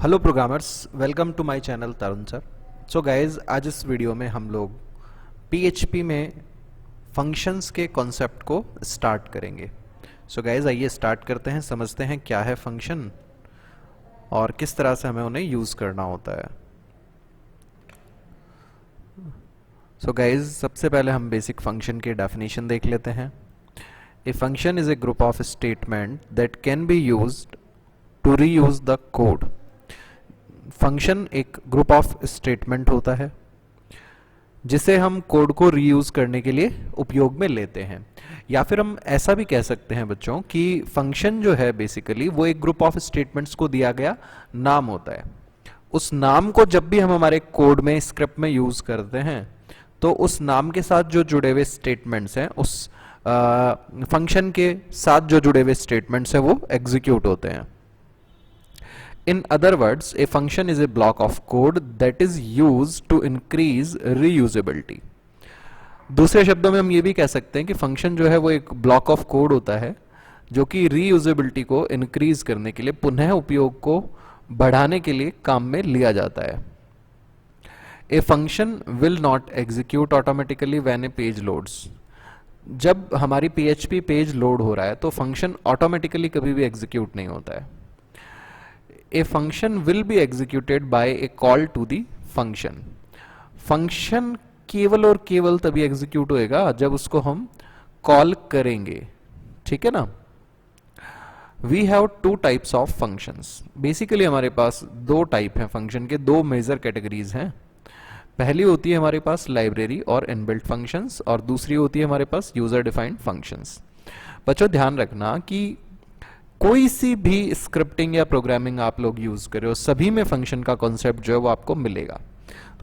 Hello programmers, welcome to my channel Tarun sir. So guys, आज इस video में हम लोग पीएचपी में फंक्शंस के कॉन्सेप्ट को स्टार्ट करेंगे। सो गाइज, आइए स्टार्ट करते हैं, समझते हैं क्या है फंक्शन और किस तरह से हमें उन्हें यूज़ करना होता है। सो गाइज, सबसे पहले हम बेसिक फंक्शन की डेफिनेशन देख लेते हैं। A function is a group of statement that can be used to reuse the code. Function एक ग्रुप ऑफ स्टेटमेंट होता है जिसे हम कोड को रीयूज करने के लिए उपयोग में लेते हैं, या फिर हम ऐसा भी कह सकते हैं बच्चों कि फंक्शन जो है बेसिकली वो एक ग्रुप ऑफ स्टेटमेंट्स को दिया गया नाम होता है। उस नाम को जब भी हम हमारे कोड में, स्क्रिप्ट में यूज करते हैं, तो उस नाम के साथ जो जुड़े हुए स्टेटमेंट्स हैं, उस फंक्शन के साथ जो जुड़े हुए स्टेटमेंट्स हैं वो एग्जीक्यूट होते हैं। In other words, a function is a block of code that is used to increase reusability. दूसरे शब्दों में हम ये भी कह सकते हैं कि फंक्शन जो है वो एक ब्लॉक ऑफ कोड होता है जो कि रीयूजेबिलिटी को इंक्रीज करने के लिए, पुनः उपयोग को बढ़ाने के लिए काम में लिया जाता है। A function will not execute automatically when A page loads. जब हमारी पीएचपी पेज लोड हो रहा है तो फंक्शन ऑटोमेटिकली कभी भी एग्जीक्यूट नहीं होता है। A function will be executed by a call to the function. Function केवल और केवल तभी एग्जीक्यूट होएगा जब उसको हम कॉल करेंगे, ठीक है ना। We have two types of functions. Basically हमारे पास दो टाइप हैं फंक्शन के, दो मेजर कैटेगरीज हैं। पहली होती है हमारे पास लाइब्रेरी और इनबिल्ट फंक्शंस, और दूसरी होती है हमारे पास यूजर डिफाइंड फंक्शंस। बच्चों ध्यान रखना कि कोई सी भी स्क्रिप्टिंग या प्रोग्रामिंग आप लोग यूज कर रहे हो, सभी में फंक्शन का कॉन्सेप्ट जो है वो आपको मिलेगा।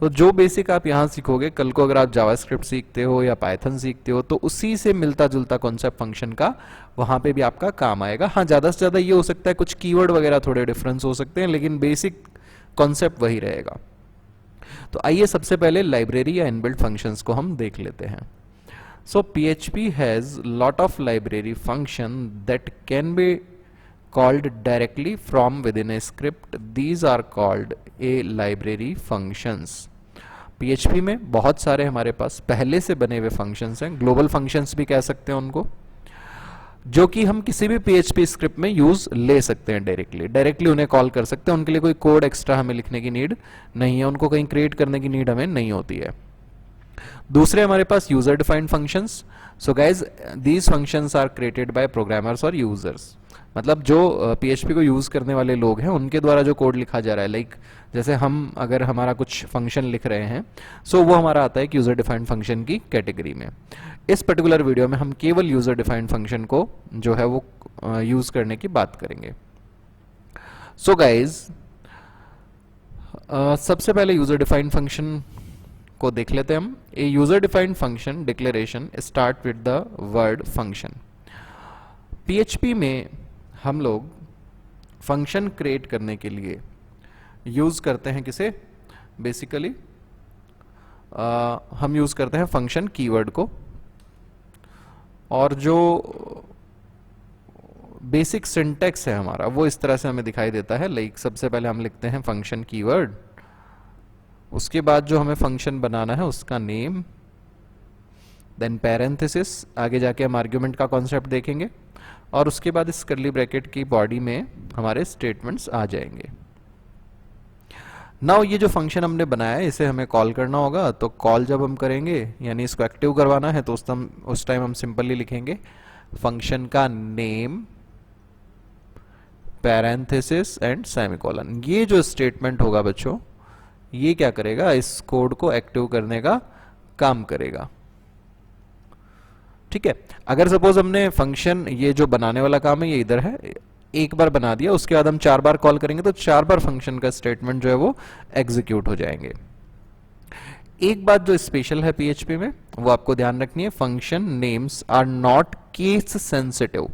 तो जो बेसिक आप यहाँ सीखोगे, कल को अगर आप जावास्क्रिप्ट सीखते हो या पाइथन सीखते हो तो उसी से मिलता जुलता कॉन्सेप्ट फंक्शन का वहां पे भी आपका काम आएगा। हाँ, ज्यादा से ज्यादा ये हो सकता है कुछ कीवर्ड वगैरह थोड़े डिफरेंस हो सकते हैं, लेकिन बेसिक कॉन्सेप्ट वही रहेगा। तो आइए सबसे पहले लाइब्रेरी या इनबिल्ट फंक्शंस को हम देख लेते हैं। सो PHP has lot of library function that can be called directly from within a script. These are called a library functions. PHP में बहुत सारे हमारे पास पहले से बने हुए फंक्शंस हैं, ग्लोबल फंक्शंस भी कह सकते हैं उनको, जो कि हम किसी भी PHP स्क्रिप्ट में यूज ले सकते हैं। डायरेक्टली उन्हें कॉल कर सकते हैं। उनके लिए कोई कोड एक्स्ट्रा हमें लिखने की नीड नहीं है, उनको कहीं क्रिएट करने की नीड हमें नहीं होती है। दूसरे हमारे पास user defined functions. So guys, these functions are created by programmers और यूजर्स। मतलब जो PHP को यूज करने वाले लोग हैं उनके द्वारा जो कोड लिखा जा रहा है, लाइक जैसे हम अगर हमारा कुछ फंक्शन लिख रहे हैं, सो वो हमारा आता है कि यूजर डिफाइंड फंक्शन की कैटेगरी में। इस पर्टिकुलर वीडियो में हम केवल यूजर डिफाइंड फंक्शन को जो है वो यूज करने की बात करेंगे। सो गाइज, सबसे पहले यूजर डिफाइंड फंक्शन को देख लेते हैं हम। A user defined function declaration start with the word function. PHP में हम लोग फंक्शन क्रिएट करने के लिए यूज करते हैं किसे, बेसिकली हम यूज करते हैं फंक्शन कीवर्ड को। और जो बेसिक सिंटेक्स है हमारा वो इस तरह से हमें दिखाई देता है। लाइक सबसे पहले हम लिखते हैं फंक्शन कीवर्ड, उसके बाद जो हमें फंक्शन बनाना है उसका नेम, देन पैरेंथेसिस, आगे जाके हम आर्ग्यूमेंट का कॉन्सेप्ट देखेंगे, और उसके बाद इस कर्ली ब्रैकेट की बॉडी में हमारे स्टेटमेंट्स आ जाएंगे। नाउ ये जो फंक्शन हमने बनाया है इसे हमें कॉल करना होगा। तो कॉल जब हम करेंगे, यानी इसको एक्टिव करवाना है, तो उस टाइम हम सिंपली लिखेंगे फंक्शन का नेम, पैरेंथेसिस एंड सेमीकोलन। ये जो स्टेटमेंट होगा बच्चों, ये क्या करेगा, इस कोड को एक्टिव करने का काम करेगा। ठीक है। अगर सपोज हमने फंक्शन, ये जो बनाने वाला काम है ये इधर है, एक बार बना दिया, उसके बाद हम 4 बार कॉल करेंगे तो 4 बार फंक्शन का स्टेटमेंट जो है वो एग्जीक्यूट हो जाएंगे। एक बात जो स्पेशल है PHP में वो आपको ध्यान रखनी है, function names are not case sensitive.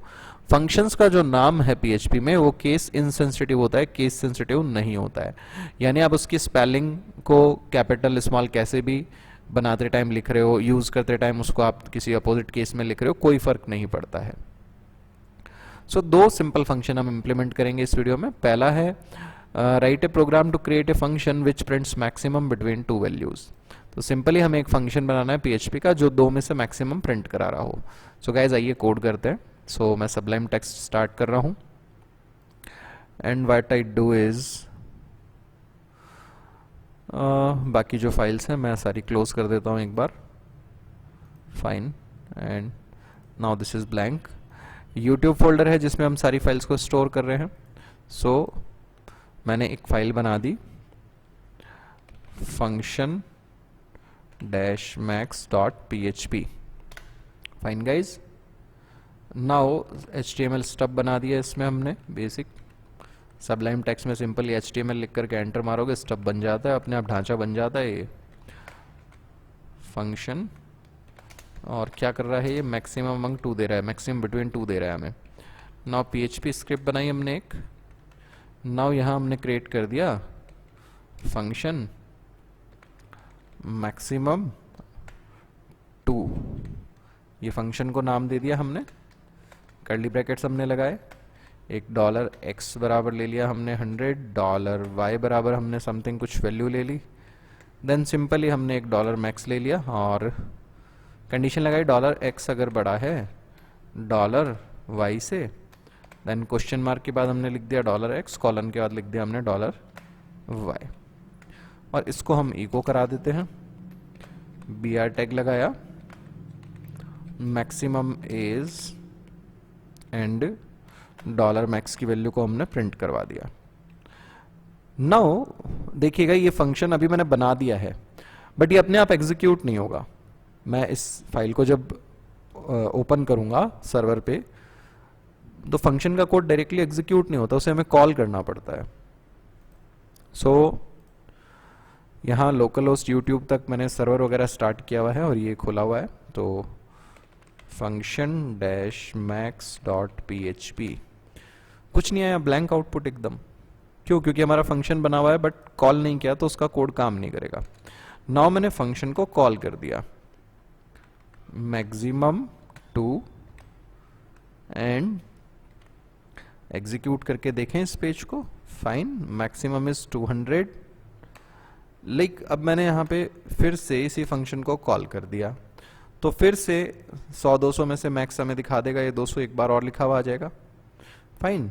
Functions का जो नाम है PHP में वो केस इनसेंसिटिव होता है, केस सेंसिटिव नहीं होता है। यानी आप उसकी स्पेलिंग को कैपिटल स्मॉल कैसे भी बनाते टाइम लिख रहे हो, यूज करते टाइम उसको आप किसी अपोजिट केस में लिख रहे हो, कोई फर्क नहीं पड़ता है। दो सिंपल फंक्शन हम इंप्लीमेंट करेंगे इस वीडियो में। पहला है write a program to create a function which prints maximum between two values. तो सिंपली हमें एक फंक्शन बनाना है PHP का जो दो में से मैक्सिमम प्रिंट करा रहा हो। सो गाइज आइए कोड करते हैं। सो मैं सबलाइम टेक्स्ट स्टार्ट कर रहा हूँ and what I do is बाकी जो फाइल्स हैं मैं सारी क्लोज कर देता हूँ एक बार। Fine, and now this is blank. YouTube folder है जिसमें हम सारी फाइल्स को स्टोर कर रहे हैं। सो मैंने एक फाइल बना दी function -max.php। Fine guys, now HTML stub बना दिया इसमें हमने बेसिक। सबलाइम टेक्स्ट में सिंपली HTML लिख करके एंटर मारोगे, स्टब बन जाता है, अपने आप ढांचा बन जाता है ये फंक्शन। और क्या कर रहा है ये, मैक्सिमम अमंग टू दे रहा है, मैक्सिमम बिटवीन टू दे रहा है हमें। नाउ PHP स्क्रिप्ट बनाई हमने एक। नाउ यहाँ हमने क्रिएट कर दिया फंक्शन मैक्सिमम टू। ये फंक्शन को नाम दे दिया हमने, कर्ली ब्रैकेट्स हमने लगाए। एक $x बराबर ले लिया हमने 100, $y बराबर हमने समथिंग कुछ वैल्यू ले ली। देन सिंपली हमने एक $max ले लिया और कंडीशन लगाई $x अगर बड़ा है $y से। देन क्वेश्चन मार्क के बाद हमने लिख दिया $x, कॉलन के बाद लिख दिया हमने $y। और इसको हम इको करा देते हैं। br टैग लगाया, मैक्सिमम इज एंड $max की वैल्यू को हमने प्रिंट करवा दिया। नाउ देखिएगा ये फंक्शन अभी मैंने बना दिया है, बट ये अपने आप एग्जीक्यूट नहीं होगा। मैं इस फाइल को जब ओपन करूंगा सर्वर पे तो फंक्शन का कोड डायरेक्टली एग्जीक्यूट नहीं होता, उसे हमें कॉल करना पड़ता है। सो यहाँ लोकल होस्ट यूट्यूब तक मैंने सर्वर वगैरह स्टार्ट किया हुआ है और ये खुला हुआ है। तो function -max.php, कुछ नहीं आया, ब्लैंक आउटपुट एकदम। क्यों? क्योंकि हमारा फंक्शन बना हुआ है बट कॉल नहीं किया तो उसका कोड काम नहीं करेगा। नाउ मैंने फंक्शन को कॉल कर दिया मैक्सिमम टू एंड एग्जीक्यूट करके देखें इस पेज को। Fine, maximum is 200। लाइक अब मैंने यहाँ पे फिर से इसी फंक्शन को कॉल कर दिया तो फिर से 100-200 में से मैक्स हमें दिखा देगा, ये 200 एक बार और लिखा हुआ आ जाएगा। फाइन,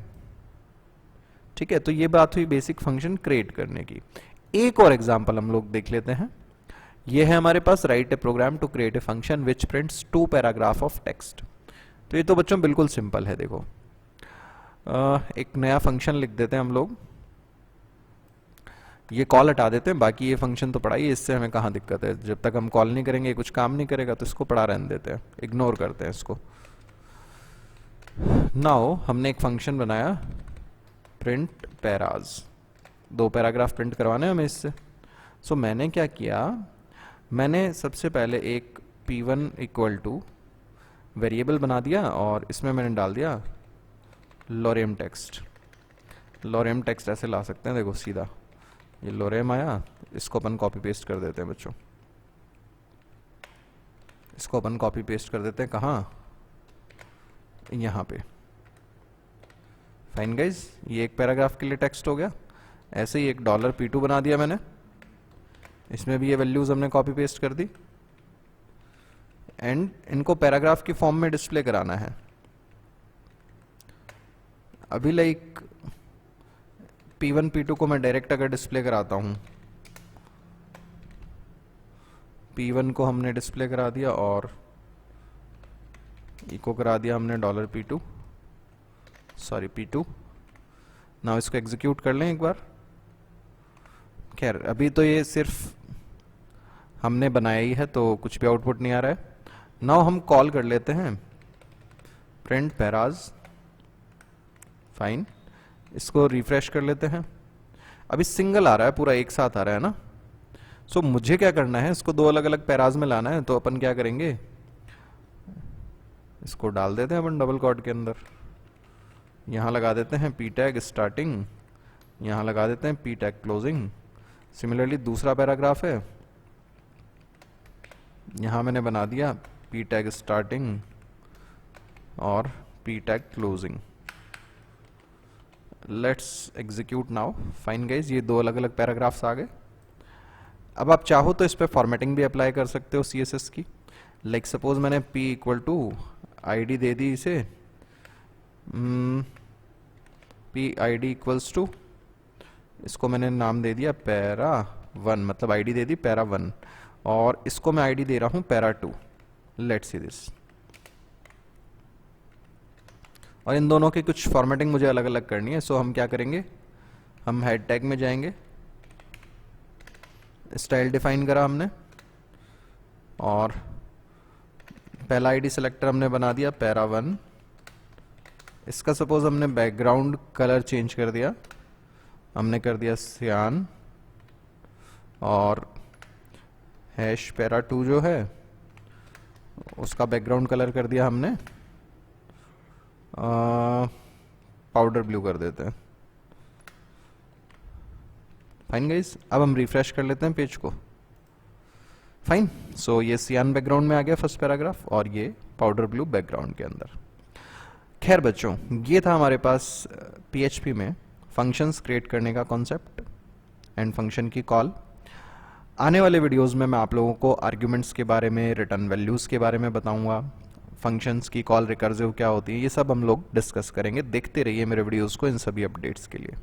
ठीक है। तो ये बात हुई बेसिक फंक्शन क्रिएट करने की। एक और एग्जांपल हम लोग देख लेते हैं। ये है हमारे पास write a program to create a function which prints 2 paragraph of text. तो ये तो बच्चों बिल्कुल सिंपल है। देखो एक नया फंक्शन लिख देते हैं हम लोग, ये कॉल हटा देते हैं, बाकी ये फंक्शन तो पढ़ा ही है, इससे हमें कहाँ दिक्कत है। जब तक हम कॉल नहीं करेंगे कुछ काम नहीं करेगा, तो इसको पढ़ा रहने देते हैं, इग्नोर करते हैं इसको। नाउ हमने एक फंक्शन बनाया प्रिंट पैराज, 2 पैराग्राफ प्रिंट करवाने हमें इससे। सो मैंने क्या किया, मैंने सबसे पहले एक p1 इक्वल टू वेरिएबल बना दिया और इसमें मैंने डाल दिया लोरेम टेक्स्ट। लोरेम टेक्स्ट ऐसे ला सकते हैं, देखो सीधा ये लोरेम आया, इसको अपन कॉपी पेस्ट कर देते हैं बच्चों। इसको अपन कॉपी पेस्ट कर देते हैं कहाँ, यहाँ पे। फाइन गाइज, ये एक पैराग्राफ के लिए टेक्स्ट हो गया। ऐसे ही एक $p2 बना दिया मैंने, इसमें भी ये वैल्यूज हमने कॉपी पेस्ट कर दी एंड इनको पैराग्राफ की फॉर्म में डिस्प्ले कराना है। अभी लाइक p1 p2 को मैं डायरेक्ट अगर डिस्प्ले कराता हूं, p1 को हमने डिस्प्ले करा दिया और इको करा दिया हमने $p2, सॉरी p2। नाउ इसको एग्जीक्यूट कर लें एक बार। खैर अभी तो ये सिर्फ हमने बनाया ही है तो कुछ भी आउटपुट नहीं आ रहा है। नाउ हम कॉल कर लेते हैं प्रिंट पैराज। फाइन, इसको रिफ्रेश कर लेते हैं। अभी सिंगल आ रहा है, पूरा एक साथ आ रहा है ना। सो मुझे क्या करना है, इसको 2 अलग अलग पैराज में लाना है। तो अपन क्या करेंगे, इसको डाल देते हैं अपन डबल कोट के अंदर। यहां लगा देते हैं p टैग स्टार्टिंग, यहां लगा देते हैं p टैग क्लोजिंग। सिमिलरली दूसरा पैराग्राफ है, यहां मैंने बना दिया p टैग स्टार्टिंग और p tag closing. Let's execute now. Fine guys, ये दो अलग अलग पैराग्राफ्स आ गए। अब आप चाहो तो इस पर फॉर्मेटिंग भी अप्लाई कर सकते हो CSS की। लाइक सपोज मैंने p इक्वल टू ID दे दी इसे, p ID इक्वल्स टू, इसको मैंने नाम दे दिया पैरा 1, मतलब ID दे दी पैरा 1, और इसको मैं ID दे रहा हूँ पैरा 2। Let's see this. और इन दोनों की कुछ फॉर्मेटिंग मुझे अलग अलग करनी है। सो हम क्या करेंगे, हम हेड टैग में जाएंगे, स्टाइल डिफाइन करा हमने, और पहला ID सेलेक्टर हमने बना दिया पैरा 1। इसका सपोज हमने बैकग्राउंड कलर चेंज कर दिया, हमने कर दिया सियान, और हैश पैरा 2 जो है उसका बैकग्राउंड कलर कर दिया हमने पाउडर ब्लू कर देते हैं। फाइन गाइस, अब हम रिफ्रेश कर लेते हैं पेज को। फाइन, सो ये सियान बैकग्राउंड में आ गया फर्स्ट पैराग्राफ, और ये पाउडर ब्लू बैकग्राउंड के अंदर। खैर बच्चों, ये था हमारे पास PHP में फंक्शंस क्रिएट करने का कॉन्सेप्ट एंड फंक्शन की कॉल। आने वाले वीडियोस में मैं आप लोगों को आर्ग्यूमेंट्स के बारे में, रिटर्न वैल्यूज़ के बारे में बताऊंगा, फंक्शंस की कॉल रिकर्सिव क्या होती है, ये सब हम लोग डिस्कस करेंगे। देखते रहिए मेरे वीडियोस को इन सभी अपडेट्स के लिए।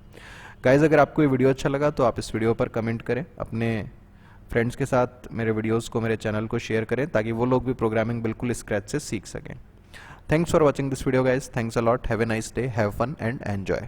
गाइज, अगर आपको ये वीडियो अच्छा लगा तो आप इस वीडियो पर कमेंट करें, अपने फ्रेंड्स के साथ मेरे वीडियोस को, मेरे चैनल को शेयर करें, ताकि वो लोग भी प्रोग्रामिंग बिल्कुल स्क्रैच से सीख सकें। Thanks for watching this video guys. Thanks a lot. Have a nice day. Have fun and enjoy.